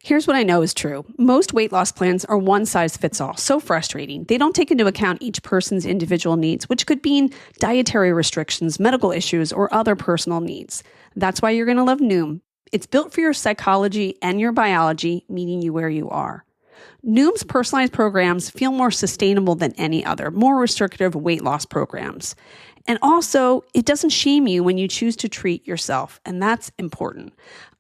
Here's what I know is true. Most weight loss plans are one size fits all. So frustrating. They don't take into account each person's individual needs, which could mean dietary restrictions, medical issues, or other personal needs. That's why you're going to love Noom. It's built for your psychology and your biology, meeting you where you are. Noom's personalized programs feel more sustainable than any other, more restrictive weight loss programs. And also, it doesn't shame you when you choose to treat yourself, and that's important.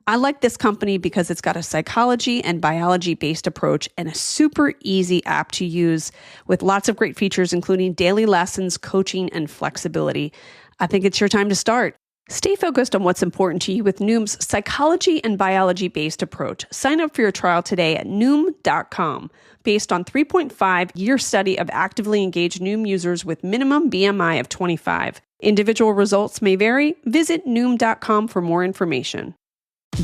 I like this company because it's got a psychology and biology-based approach and a super easy app to use with lots of great features, including daily lessons, coaching, and flexibility. I think it's your time to start. Stay focused on what's important to you with Noom's psychology and biology-based approach. Sign up for your trial today at Noom.com. Based on 3.5-year study of actively engaged Noom users with minimum BMI of 25. Individual results may vary. Visit Noom.com for more information.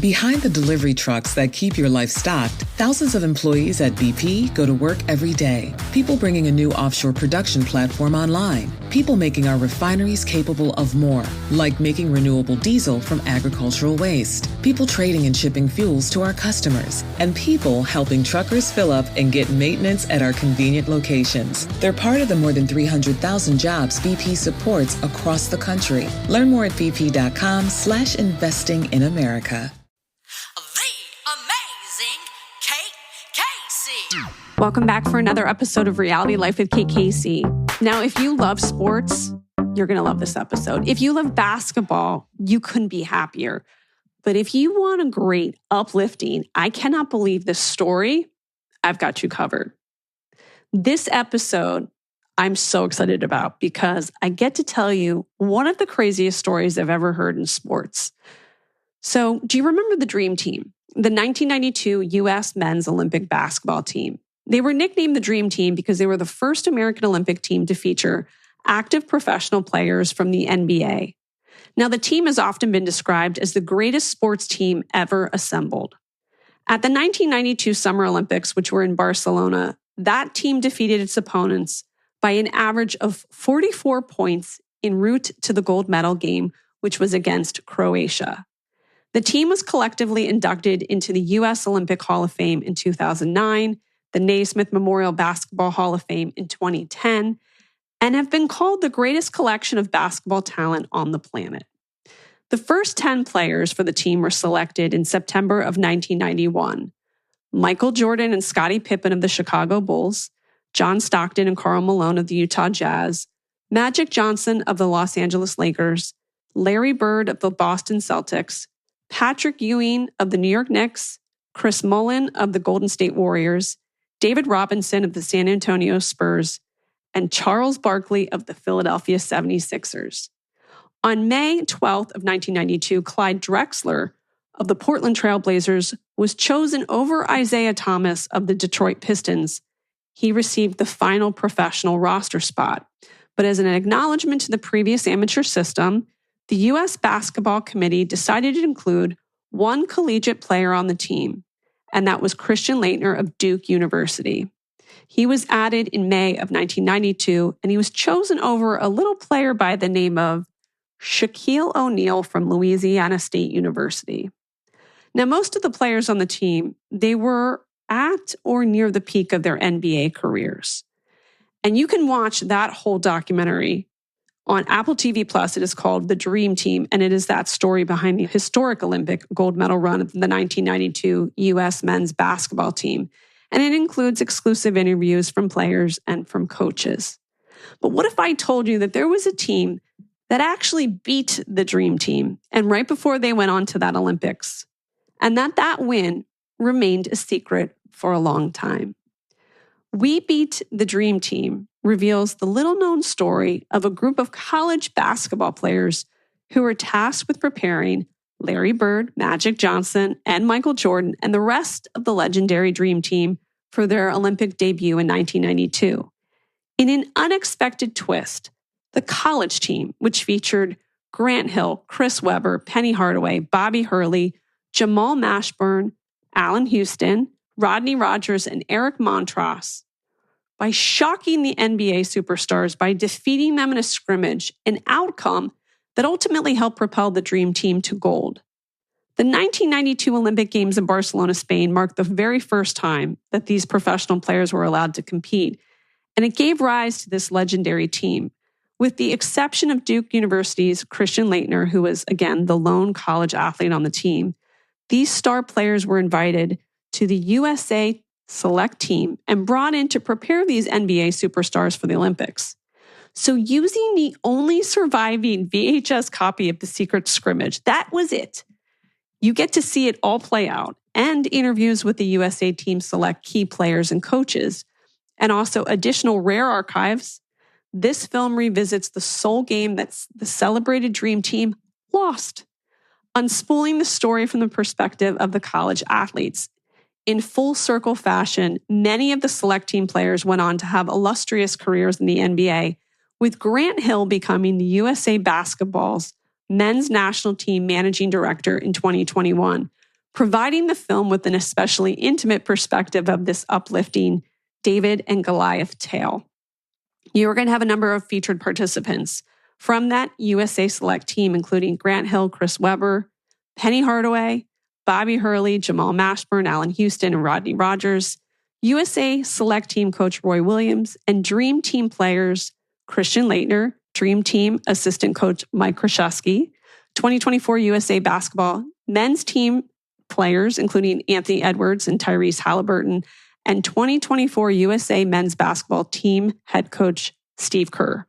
Behind the delivery trucks that keep your life stocked, thousands of employees at BP go to work every day. People bringing a new offshore production platform online. People making our refineries capable of more, like making renewable diesel from agricultural waste. People trading and shipping fuels to our customers. And people helping truckers fill up and get maintenance at our convenient locations. They're part of the more than 300,000 jobs BP supports across the country. Learn more at bp.com/investing in America. Welcome back for another episode of Reality Life with Kate Casey. Now, if you love sports, you're going to love this episode. If you love basketball, you couldn't be happier. But if you want a great, uplifting, I cannot believe this story, I've got you covered. This episode, I'm so excited about because I get to tell you one of the craziest stories I've ever heard in sports. So, do you remember the Dream Team? The 1992 U.S. men's Olympic basketball team. They were nicknamed the Dream Team because they were the first American Olympic team to feature active professional players from the NBA. Now, the team has often been described as the greatest sports team ever assembled. At the 1992 Summer Olympics, which were in Barcelona, that team defeated its opponents by an average of 44 points en route to the gold medal game, which was against Croatia. The team was collectively inducted into the U.S. Olympic Hall of Fame in 2009, the Naismith Memorial Basketball Hall of Fame in 2010, and have been called the greatest collection of basketball talent on the planet. The first 10 players for the team were selected in September of 1991. Michael Jordan and Scottie Pippen of the Chicago Bulls, John Stockton and Karl Malone of the Utah Jazz, Magic Johnson of the Los Angeles Lakers, Larry Bird of the Boston Celtics, Patrick Ewing of the New York Knicks, Chris Mullin of the Golden State Warriors, David Robinson of the San Antonio Spurs, and Charles Barkley of the Philadelphia 76ers. On May 12th of 1992, Clyde Drexler of the Portland Trail Blazers was chosen over Isaiah Thomas of the Detroit Pistons. He received the final professional roster spot. But as an acknowledgement to the previous amateur system, the U.S. Basketball Committee decided to include one collegiate player on the team, and that was Christian Laettner of Duke University. He was added in May of 1992, and he was chosen over a little player by the name of Shaquille O'Neal from Louisiana State University. Now, most of the players on the team, they were at or near the peak of their NBA careers. And you can watch that whole documentary on Apple TV+. It is called The Dream Team, and it is that story behind the historic Olympic gold medal run of the 1992 U.S. men's basketball team. And it includes exclusive interviews from players and from coaches. But what if I told you that there was a team that actually beat the Dream Team, and right before they went on to that Olympics, and that win remained a secret for a long time? We Beat the Dream Team reveals the little-known story of a group of college basketball players who were tasked with preparing Larry Bird, Magic Johnson, and Michael Jordan, and the rest of the legendary Dream Team for their Olympic debut in 1992. In an unexpected twist, the college team, which featured Grant Hill, Chris Webber, Penny Hardaway, Bobby Hurley, Jamal Mashburn, Allan Houston, Rodney Rogers, and Eric Montross, by shocking the NBA superstars by defeating them in a scrimmage, an outcome that ultimately helped propel the Dream Team to gold. The 1992 Olympic Games in Barcelona, Spain marked the very first time that these professional players were allowed to compete, and it gave rise to this legendary team. With the exception of Duke University's Christian Laettner, who was, again, the lone college athlete on the team, these star players were invited to the USA select team and brought in to prepare these NBA superstars for the Olympics. So using the only surviving VHS copy of the secret scrimmage, that was it. You get to see it all play out, and interviews with the USA team select key players and coaches, and also additional rare archives. This film revisits the sole game that the celebrated Dream Team lost, unspooling the story from the perspective of the college athletes. In full circle fashion, many of the select team players went on to have illustrious careers in the NBA, with Grant Hill becoming the USA Basketball's men's national team managing director in 2021, providing the film with an especially intimate perspective of this uplifting David and Goliath tale. You're going to have a number of featured participants from that USA select team, including Grant Hill, Chris Webber, Penny Hardaway, Bobby Hurley, Jamal Mashburn, Allan Houston, and Rodney Rogers, USA select team coach Roy Williams, and Dream Team players Christian Laettner, Dream Team assistant coach Mike Krzyzewski, 2024 USA Basketball men's team players, including Anthony Edwards and Tyrese Halliburton, and 2024 USA men's basketball team head coach Steve Kerr.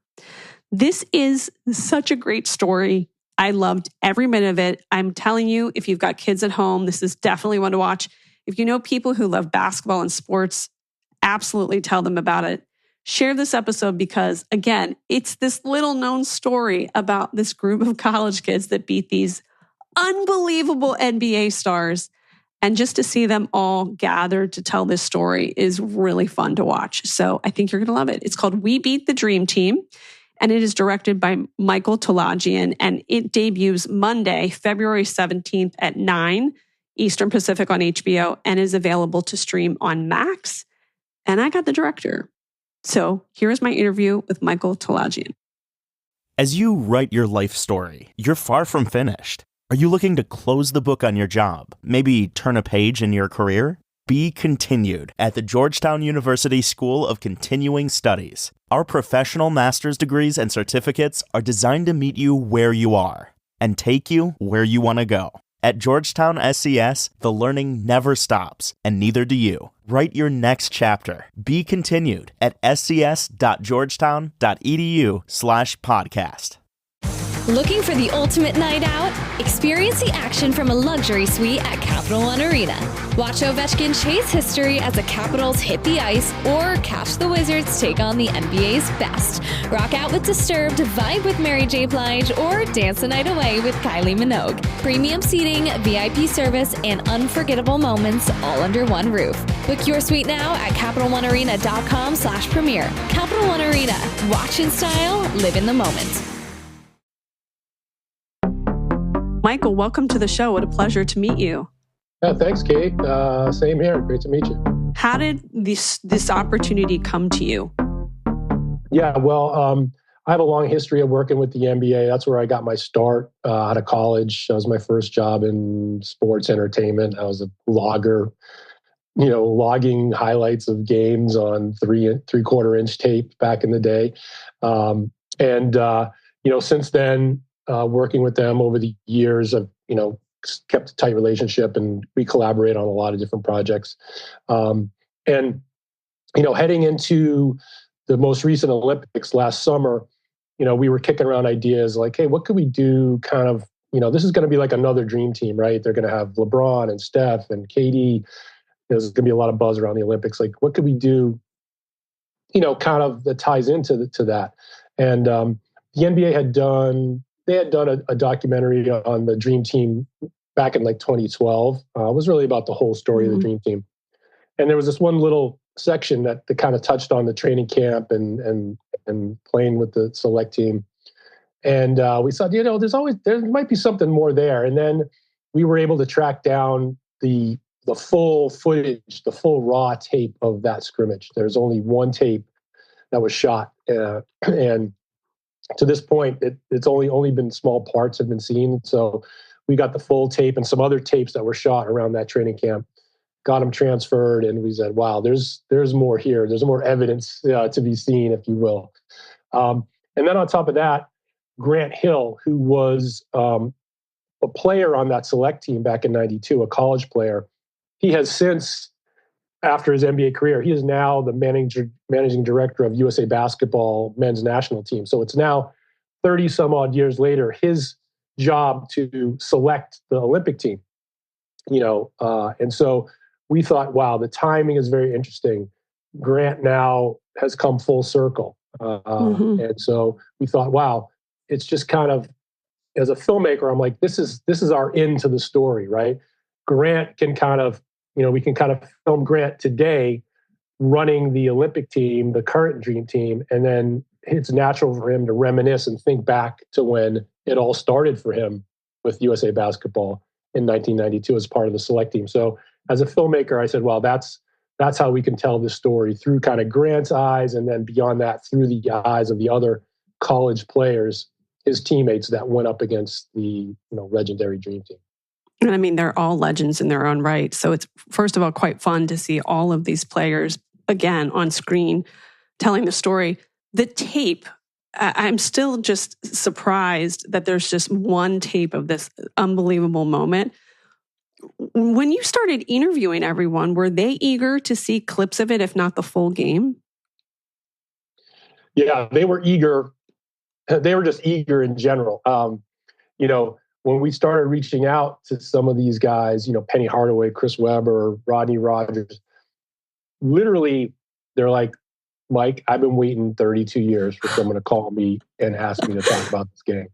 This is such a great story. I loved every minute of it. I'm telling you, if you've got kids at home, this is definitely one to watch. If you know people who love basketball and sports, absolutely tell them about it. Share this episode because, again, it's this little known story about this group of college kids that beat these unbelievable NBA stars. And just to see them all gathered to tell this story is really fun to watch. So I think you're going to love it. It's called We Beat the Dream Team, and it is directed by Michael Tolajian, and it debuts Monday, February 17th at 9 Eastern Pacific on HBO and is available to stream on Max. And I got the director. So here's my interview with Michael Tolajian. As you write your life story, you're far from finished. Are you looking to close the book on your job? Maybe turn a page in your career? Be continued at the Georgetown University School of Continuing Studies. Our professional master's degrees and certificates are designed to meet you where you are and take you where you want to go. At Georgetown SCS, the learning never stops, and neither do you. Write your next chapter. Be continued at scs.georgetown.edu/podcast. Looking for the ultimate night out? Experience the action from a luxury suite at Capital One Arena. Watch Ovechkin chase history as the Capitals hit the ice, or catch the Wizards take on the NBA's best. Rock out with Disturbed, vibe with Mary J. Blige, or dance the night away with Kylie Minogue. Premium seating, VIP service, and unforgettable moments all under one roof. Book your suite now at CapitalOneArena.com/premier. Capital One Arena. Watch in style, live in the moment. Michael, welcome to the show. What a pleasure to meet you. Yeah, thanks, Kate. Same here. Great to meet you. How did this opportunity come to you? Yeah, well, I have a long history of working with the NBA. That's where I got my start out of college. That was my first job in sports entertainment. I was a logger, logging highlights of games on 3/4 inch tape back in the day. Since then, working with them over the years, I've, kept a tight relationship, and we collaborate on a lot of different projects. Heading into the most recent Olympics last summer, we were kicking around ideas like, hey, what could we do kind of, this is going to be like another dream team, right? They're going to have LeBron and Steph and KD. There's going to be a lot of buzz around the Olympics. Like, what could we do, kind of that ties into that? And the NBA had done a documentary on the Dream Team back in like 2012. It was really about the whole story of the Dream Team. And there was this one little section that kind of touched on the training camp and playing with the select team. And we thought, there might be something more there. And then we were able to track down the full footage, the full raw tape of that scrimmage. There's only one tape that was shot. And to this point, it's only been small parts have been seen. So we got the full tape and some other tapes that were shot around that training camp, got him transferred, and we said, wow, there's more here. There's more evidence to be seen, if you will. And then on top of that, Grant Hill, who was a player on that select team back in '92, a college player, he has since, after his NBA career, he is now the managing director of USA Basketball men's national team. So it's now 30 some odd years later, his job to select the Olympic team. And so we thought, wow, the timing is very interesting. Grant now has come full circle. And so we thought, wow, it's just kind of, as a filmmaker, I'm like, this is our end to the story, right? Grant can kind of, we can kind of film Grant today running the Olympic team, the current dream team, and then it's natural for him to reminisce and think back to when it all started for him with USA Basketball in 1992 as part of the select team. So as a filmmaker, I said, well, that's how we can tell this story, through kind of Grant's eyes, and then beyond that, through the eyes of the other college players, his teammates that went up against the legendary dream team. And I mean, they're all legends in their own right. So it's, first of all, quite fun to see all of these players again on screen telling the story. The tape, I'm still just surprised that there's just one tape of this unbelievable moment. When you started interviewing everyone, were they eager to see clips of it, if not the full game? Yeah, they were eager. They were just eager in general. When we started reaching out to some of these guys, Penny Hardaway, Chris Webber, Rodney Rogers, literally, they're like, Mike, I've been waiting 32 years for someone to call me and ask me to talk about this game.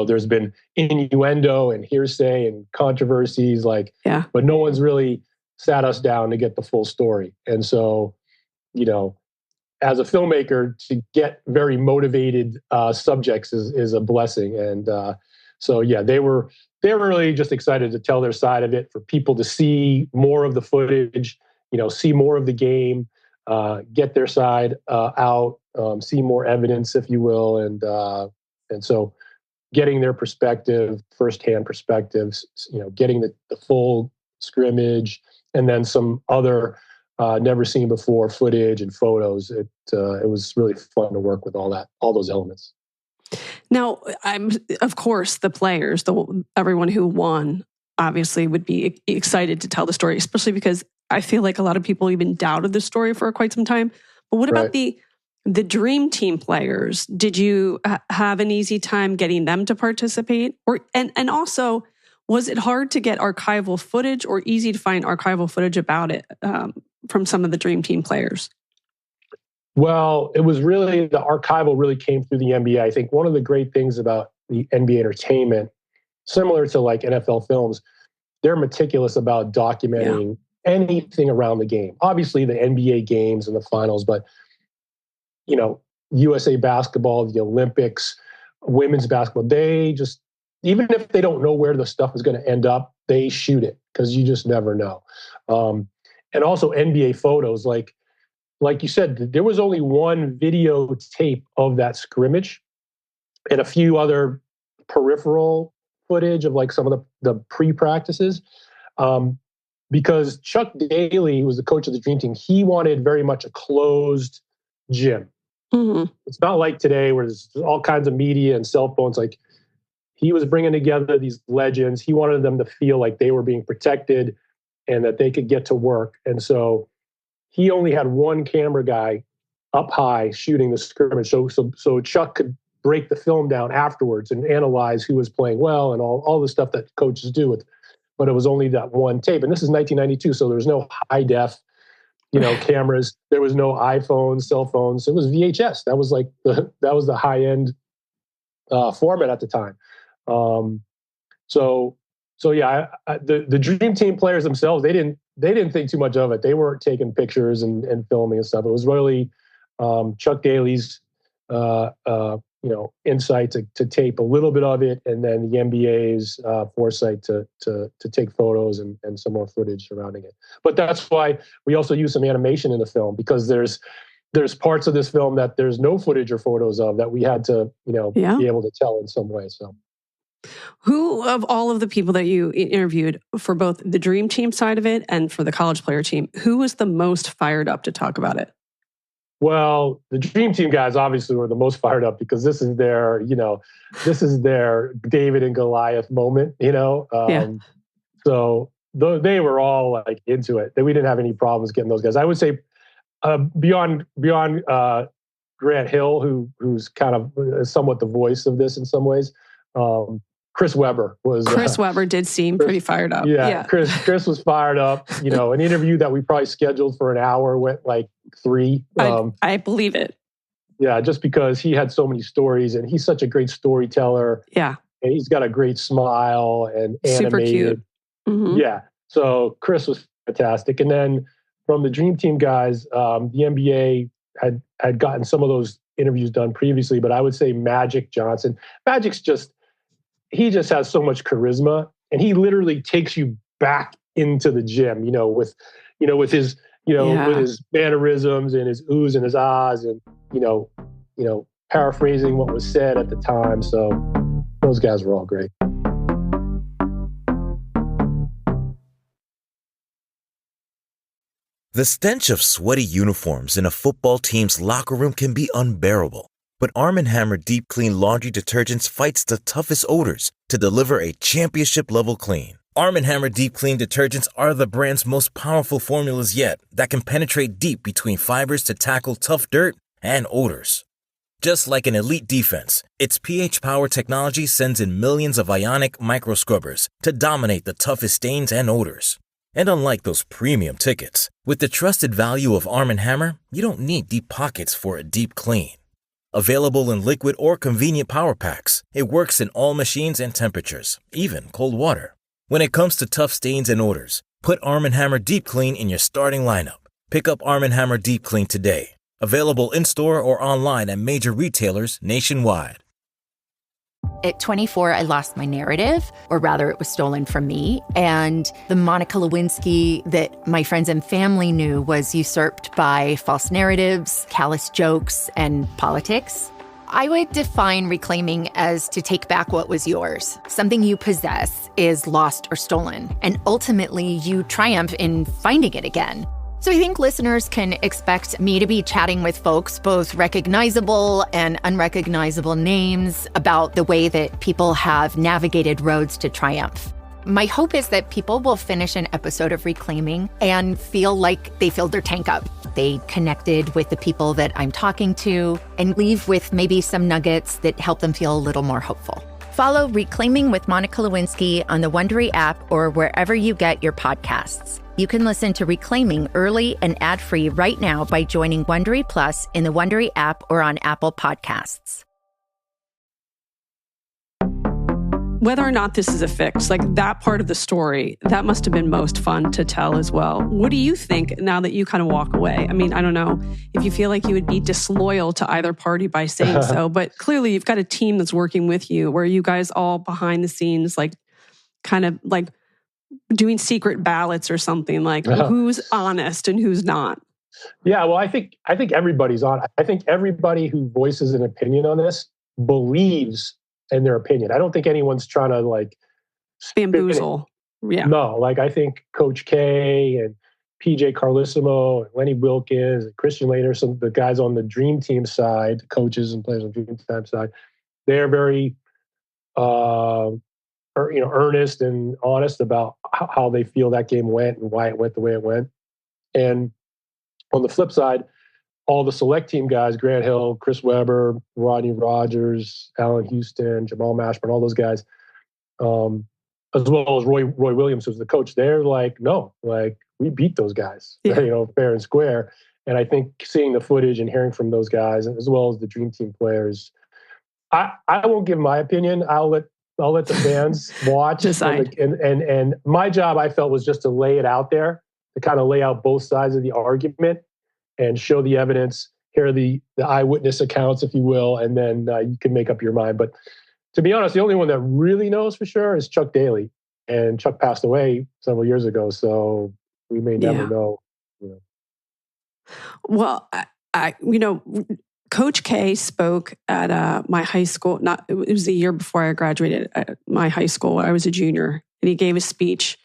There's been innuendo and hearsay and controversies, but no one's really sat us down to get the full story. And so, as a filmmaker, to get very motivated subjects is a blessing. And so, yeah, they were really just excited to tell their side of it, for people to see more of the footage, see more of the game, get their side out, see more evidence, if you will. And so getting their perspective, firsthand perspectives, getting the full scrimmage, and then some other never seen before footage and photos. It was really fun to work with all those elements. Now, of course, the players, everyone who won, obviously would be excited to tell the story, especially because I feel like a lot of people even doubted the story for quite some time. But what about the dream team players? Did you have an easy time getting them to participate? And also, was it hard to get archival footage, or easy to find archival footage about it from some of the dream team players? Well, it was really, the archival really came through the NBA. I think one of the great things about the NBA entertainment, similar to like NFL films, they're meticulous about documenting anything around the game. Obviously, the NBA games and the finals, but USA Basketball, the Olympics, women's basketball, they just, even if they don't know where the stuff is going to end up, they shoot it, because you just never know. And also NBA photos, like you said, there was only one videotape of that scrimmage and a few other peripheral footage of like some of the pre-practices. Because Chuck Daly, who was the coach of the Dream Team, he wanted very much a closed gym. Mm-hmm. It's not like today where there's all kinds of media and cell phones. Like, he was bringing together these legends. He wanted them to feel like they were being protected and that they could get to work. And so he only had one camera guy up high shooting the scrimmage. So Chuck could break the film down afterwards and analyze who was playing well and all the stuff that coaches do with. But it was only that one tape. And this is 1992, so there was no high def, cameras. There was no iPhones, cell phones. It was VHS. That was the high end format at the time. So yeah, the Dream Team players themselves, they didn't think too much of it. They weren't taking pictures and filming and stuff. It was really Chuck Daly's insight to tape a little bit of it, and then the NBA's foresight to take photos and some more footage surrounding it. But that's why we also use some animation in the film, because there's parts of this film that there's no footage or photos of that we had to be able to tell in some way. So Who of all of the people that you interviewed for both the dream team side of it and for the college player team, who was the most fired up to talk about it? Well, the dream team guys obviously were the most fired up because this is their David and Goliath moment, So they were all like into it. We didn't have any problems getting those guys. I would say beyond Grant Hill, who's kind of somewhat the voice of this in some ways. Chris Webber did seem pretty fired up. Yeah. Chris was fired up. An interview that we probably scheduled for an hour went like 3. I believe it. Yeah, just because he had so many stories and he's such a great storyteller. Yeah. And he's got a great smile and animated. Super cute. Mm-hmm. Yeah. So Chris was fantastic. And then from the Dream Team guys, the NBA had gotten some of those interviews done previously, but I would say Magic Johnson. He just has so much charisma, and he literally takes you back into the gym, with his mannerisms and his oohs and his ahs and, paraphrasing what was said at the time. So those guys were all great. The stench of sweaty uniforms in a football team's locker room can be unbearable. But Arm & Hammer Deep Clean Laundry Detergents fights the toughest odors to deliver a championship-level clean. Arm & Hammer Deep Clean Detergents are the brand's most powerful formulas yet that can penetrate deep between fibers to tackle tough dirt and odors. Just like an elite defense, its pH-powered technology sends in millions of ionic microscrubbers to dominate the toughest stains and odors. And unlike those premium tickets, with the trusted value of Arm & Hammer, you don't need deep pockets for a deep clean. Available in liquid or convenient power packs, it works in all machines and temperatures, even cold water. When it comes to tough stains and odors, put Arm & Hammer Deep Clean in your starting lineup. Pick up Arm & Hammer Deep Clean today. Available in-store or online at major retailers nationwide. At 24, I lost my narrative, or rather it was stolen from me. And the Monica Lewinsky that my friends and family knew was usurped by false narratives, callous jokes, and politics. I would define reclaiming as to take back what was yours. Something you possess is lost or stolen, and ultimately you triumph in finding it again. So I think listeners can expect me to be chatting with folks, both recognizable and unrecognizable names, about the way that people have navigated roads to triumph. My hope is that people will finish an episode of Reclaiming and feel like they filled their tank up. They connected with the people that I'm talking to and leave with maybe some nuggets that help them feel a little more hopeful. Follow Reclaiming with Monica Lewinsky on the Wondery app or wherever you get your podcasts. You can listen to Reclaiming early and ad-free right now by joining Wondery Plus in the Wondery app or on Apple Podcasts. Whether or not this is a fix, like that part of the story, that must have been most fun to tell as well. What do you think now that you kind of walk away? I mean, I don't know if you feel like you would be disloyal to either party by saying so, but clearly you've got a team that's working with you where you guys all behind the scenes, like kind of like doing secret ballots or something, like who's honest and who's not. Yeah, well, I think everybody's on. I think everybody who voices an opinion on this believes in their opinion. I don't think anyone's trying to like bamboozle. Yeah. No, like I think Coach K and PJ Carlissimo and Lenny Wilkins and Christian Laettner, some of the guys on the Dream Team side, coaches and players on the Dream Team side, they're very earnest and honest about how they feel that game went and why it went the way it went. And on the flip side, all the select team guys, Grant Hill, Chris Webber, Rodney Rogers, Allan Houston, Jamal Mashburn, all those guys, as well as Roy Williams, who's the coach, they're like, no, like we beat those guys, fair and square. And I think seeing the footage and hearing from those guys, as well as the Dream Team players, I won't give my opinion. I'll let the fans watch. Decide. And my job, I felt, was just to lay it out there, to kind of lay out both sides of the argument and show the evidence, hear the eyewitness accounts, if you will, and then you can make up your mind. But to be honest, the only one that really knows for sure is Chuck Daly. And Chuck passed away several years ago, so we may never know. Well, Coach K spoke at my high school. It was the year before I graduated at my high school. I was a junior, and he gave a speech.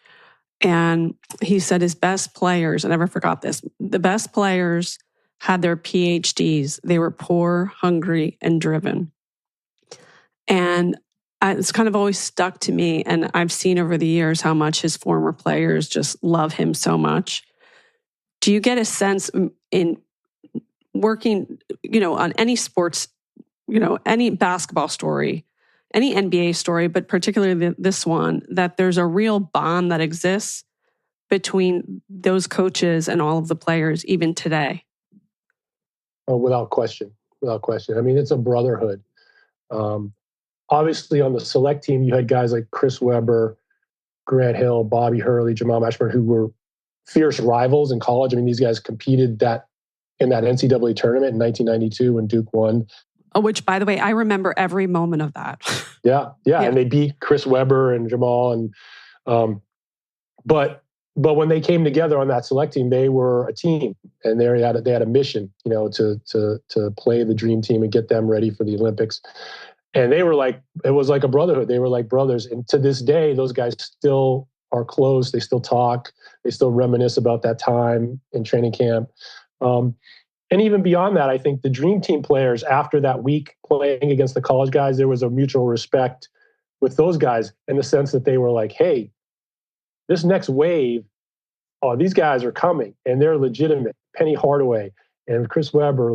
And he said his best players, I never forgot this, the best players had their PhDs. They were poor, hungry, and driven. And it's kind of always stuck to me. And I've seen over the years how much his former players just love him so much. Do you get a sense in working, on any sports, any basketball story, any NBA story, but particularly this one, that there's a real bond that exists between those coaches and all of the players, even today? Oh, without question. I mean, it's a brotherhood. Obviously, on the select team, you had guys like Chris Webber, Grant Hill, Bobby Hurley, Jamal Mashburn, who were fierce rivals in college. I mean, these guys competed in that NCAA tournament in 1992 when Duke won. Oh, which, by the way, I remember every moment of that. Yeah. And they beat Chris Webber and Jamal. And but when they came together on that select team, they were a team, and they had a mission, to play the dream team and get them ready for the Olympics. And they were it was like a brotherhood. They were like brothers. And to this day, those guys still are close. They still talk. They still reminisce about that time in training camp. And even beyond that, I think the dream team players, after that week playing against the college guys, there was a mutual respect with those guys in the sense that they were like, hey, this next wave, these guys are coming and they're legitimate. Penny Hardaway and Chris Webber,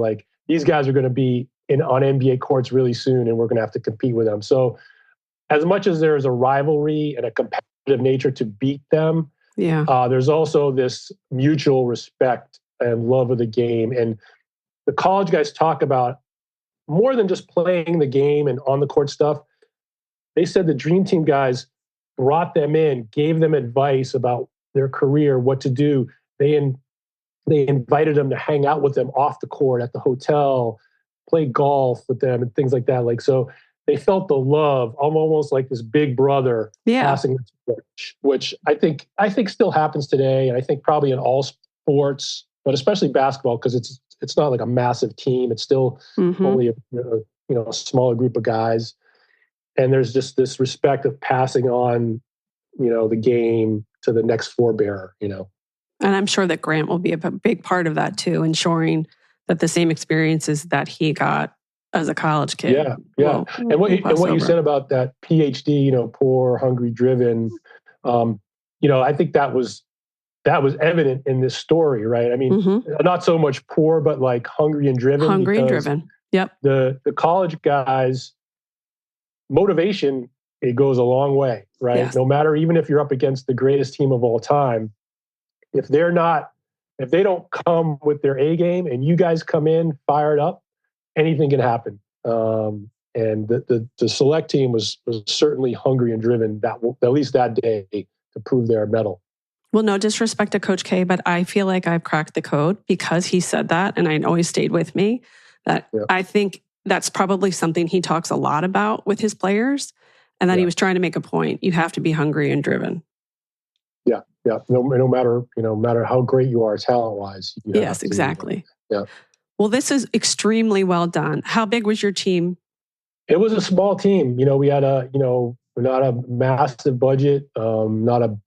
these guys are going to be on NBA courts really soon, and we're going to have to compete with them. So as much as there's a rivalry and a competitive nature to beat them, there's also this mutual respect and love of the game. And the college guys talk about more than just playing the game and on the court stuff. They said the dream team guys brought them in, gave them advice about their career, what to do. They invited them to hang out with them off the court at the hotel, play golf with them and things like that. So they felt the love, almost like this big brother passing the torch, which I think still happens today. And I think probably in all sports, but especially basketball, because it's not like a massive team. It's still only a smaller group of guys. And there's just this respect of passing on, the game to the next forebearer, And I'm sure that Grant will be a big part of that too, ensuring that the same experiences that he got as a college kid. Yeah. And what you said about that PhD, poor, hungry, driven, I think that was evident in this story, right? I mean, not so much poor, but hungry and driven. Hungry and driven. Yep. The college guys' motivation, it goes a long way, right? Yes. No matter, even if you're up against the greatest team of all time, if they don't come with their A game and you guys come in fired up, anything can happen. And the select team was certainly hungry and driven at least that day to prove their mettle. Well, no disrespect to Coach K, but I feel like I've cracked the code because he said that, and it always stayed with me. I think that's probably something he talks a lot about with his players, and that he was trying to make a point. You have to be hungry and driven. Yeah. No matter how great you are talent-wise. Yes, exactly. Yeah. Well, this is extremely well done. How big was your team? It was a small team. We had not a massive budget, not a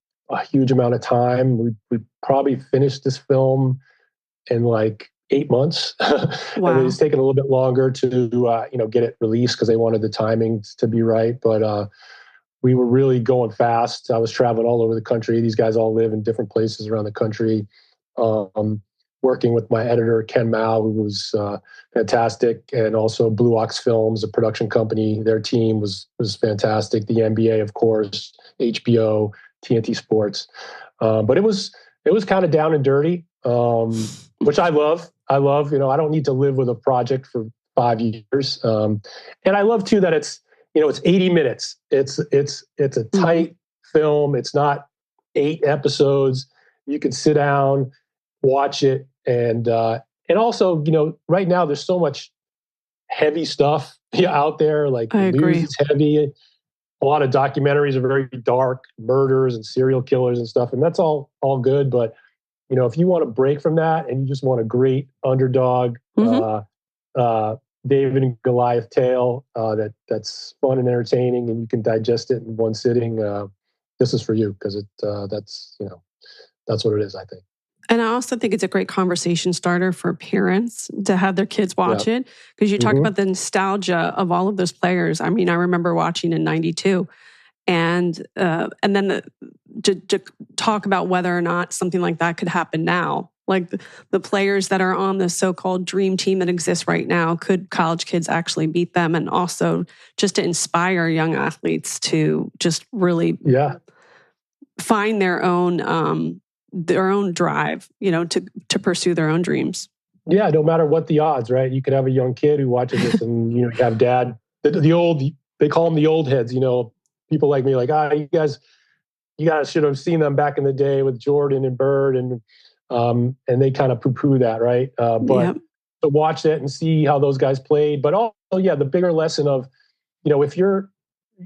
huge amount of time. We probably finished this film in 8 months. Wow. And it's taken a little bit longer to get it released because they wanted the timing to be right. But we were really going fast. I was traveling all over the country. These guys all live in different places around the country. Working with my editor, Ken Mao, who was fantastic, and also Blue Ox Films, a production company. Their team was fantastic. The NBA, of course, HBO, TNT Sports. But it was kind of down and dirty, which I love. I don't need to live with a project for 5 years. And I love too that it's 80 minutes. It's a tight film. It's not 8 episodes. You can sit down, watch it, and also, right now there's so much heavy stuff out there. I agree. News is heavy. A lot of documentaries are very dark, murders and serial killers and stuff, and that's all good. But if you want to break from that and you just want a great underdog David and Goliath tale that's fun and entertaining, and you can digest it in one sitting. This is for you because that's what it is, I think. And I also think it's a great conversation starter for parents to have their kids watch it, because you talk about the nostalgia of all of those players. I mean, I remember watching in '92, and then to talk about whether or not something like that could happen now. Like the players that are on the so-called dream team that exists right now, could college kids actually beat them? And also just to inspire young athletes to just really find their own drive, to pursue their own dreams. Yeah, no matter what the odds, right? You could have a young kid who watches this and, you have dad, the old, they call them the old heads, people like me, like, you guys should have seen them back in the day with Jordan and Bird, and they kind of poo-poo that, right? But to watch that and see how those guys played, but also, the bigger lesson of, if you're,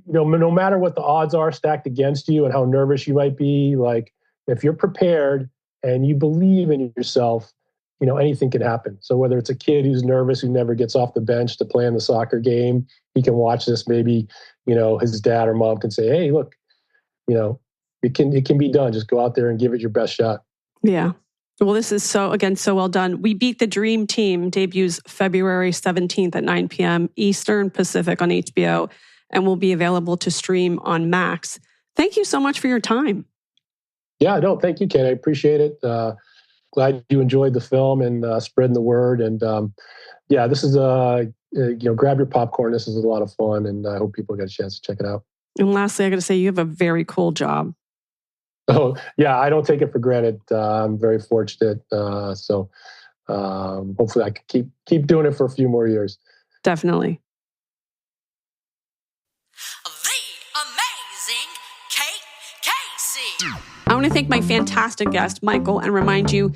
no matter what the odds are stacked against you and how nervous you might be, like, if you're prepared and you believe in yourself, anything can happen. So whether it's a kid who's nervous, who never gets off the bench to play in the soccer game, he can watch this. Maybe, his dad or mom can say, hey, look, it can be done. Just go out there and give it your best shot. Yeah. Well, this is so well done. We Beat the Dream Team debuts February 17th at 9 p.m. Eastern Pacific on HBO, and will be available to stream on Max. Thank you so much for your time. Yeah, no, thank you, Ken. I appreciate it. Glad you enjoyed the film and spreading the word. And this is grab your popcorn. This is a lot of fun, and I hope people get a chance to check it out. And lastly, I got to say, you have a very cool job. Oh yeah, I don't take it for granted. I'm very fortunate. So hopefully I can keep doing it for a few more years. Definitely. I want to thank my fantastic guest, Michael, and remind you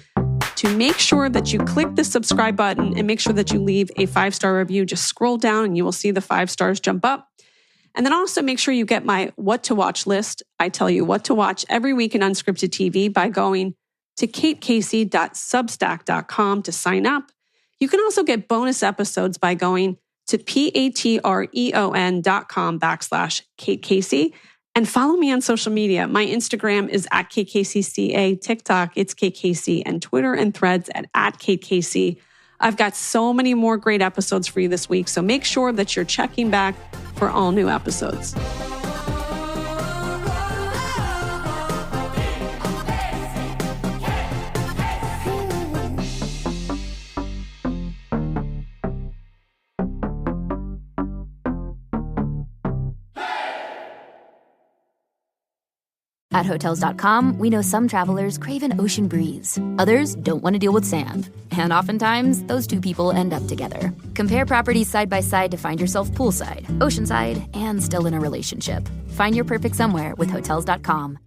to make sure that you click the subscribe button and make sure that you leave a 5-star review. Just scroll down and you will see the 5 stars jump up. And then also make sure you get my What to Watch list. I tell you what to watch every week in unscripted TV by going to katecasey.substack.com to sign up. You can also get bonus episodes by going to patreon.com/Kate Casey. And follow me on social media. My Instagram is @KatecaseyCA, TikTok, it's Kate Casey, and Twitter and Threads at Kate Casey. I've got so many more great episodes for you this week, so make sure that you're checking back for all new episodes. At Hotels.com, we know some travelers crave an ocean breeze. Others don't want to deal with sand. And oftentimes, those two people end up together. Compare properties side by side to find yourself poolside, oceanside, and still in a relationship. Find your perfect somewhere with Hotels.com.